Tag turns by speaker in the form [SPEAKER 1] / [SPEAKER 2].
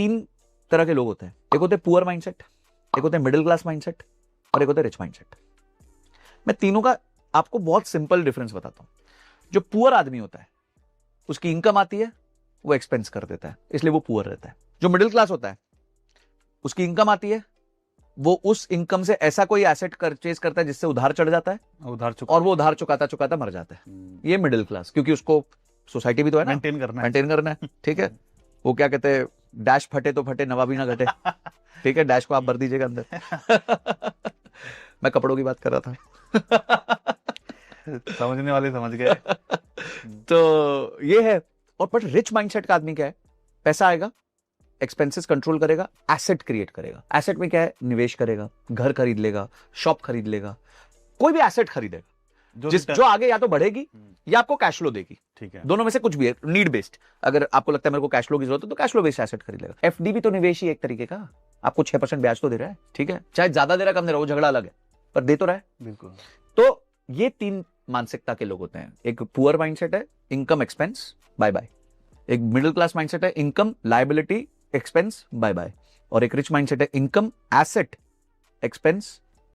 [SPEAKER 1] तीन तरह के लोग होते हैं, एक होते हैं पुअर माइंडसेट, एक होते हैं मिडिल क्लास माइंडसेट और एक होता है रिच माइंडसेट। मैं तीनों का आपको बहुत सिंपल डिफरेंस बताता हूं। जो पुअर आदमी होता है उसकी इनकम आती है, वो एक्सपेंस कर देता है, इसलिए वो पुअर रहता है। जो मिडिल क्लास होता है उसकी इनकम आती है, वो उस इनकम से ऐसा कोई एसेट परचेज करता है जिससे उधार चढ़ जाता है, और वो उधार चुकाता चुकाता मर जाता है। ये मिडिल क्लास, क्योंकि उसको सोसाइटी भी तो है ना, मेंटेन करना है। ठीक है, वो क्या कहते हैं, डैश फटे तो फटे नवा भी ना घटे। ठीक है, डैश को आप भर दीजिएगा अंदर। मैं कपड़ों की बात कर रहा था।
[SPEAKER 2] समझने वाले समझ गए।
[SPEAKER 1] तो ये है। और बट रिच माइंडसेट का आदमी क्या है, पैसा आएगा, एक्सपेंसेस कंट्रोल करेगा, एसेट क्रिएट करेगा। एसेट में क्या है, निवेश करेगा, घर खरीद लेगा, शॉप खरीद लेगा, कोई भी एसेट खरीदेगा जो आगे या तो बढ़ेगी या आपको कैश फ्लो देगी।
[SPEAKER 2] ठीक है,
[SPEAKER 1] दोनों में से कुछ भी है, नीड बेस्ड। अगर आपको लगता है मेरे को कैश फ्लो की जरूरत है तो कैश फ्लो बेस्ड एसेट खरीद लेगा। एफडी भी तो निवेश ही एक तरीके का, आपको 6% ब्याज तो दे रहा है। ठीक है, चाहे ज्यादा दे रहा है कम दे रहा है वो झगड़ा अलग है, पर दे तो रहा है।
[SPEAKER 2] बिल्कुल।
[SPEAKER 1] तो ये तीन मानसिकता के लोग होते हैं। एक पुअर माइंडसेट है, इनकम एक्सपेंस बाय बाय। एक मिडिल क्लास माइंडसेट है, income liability expense buy buy. और एक रिच माइंडसेट है, इनकम एसेट एक्सपेंस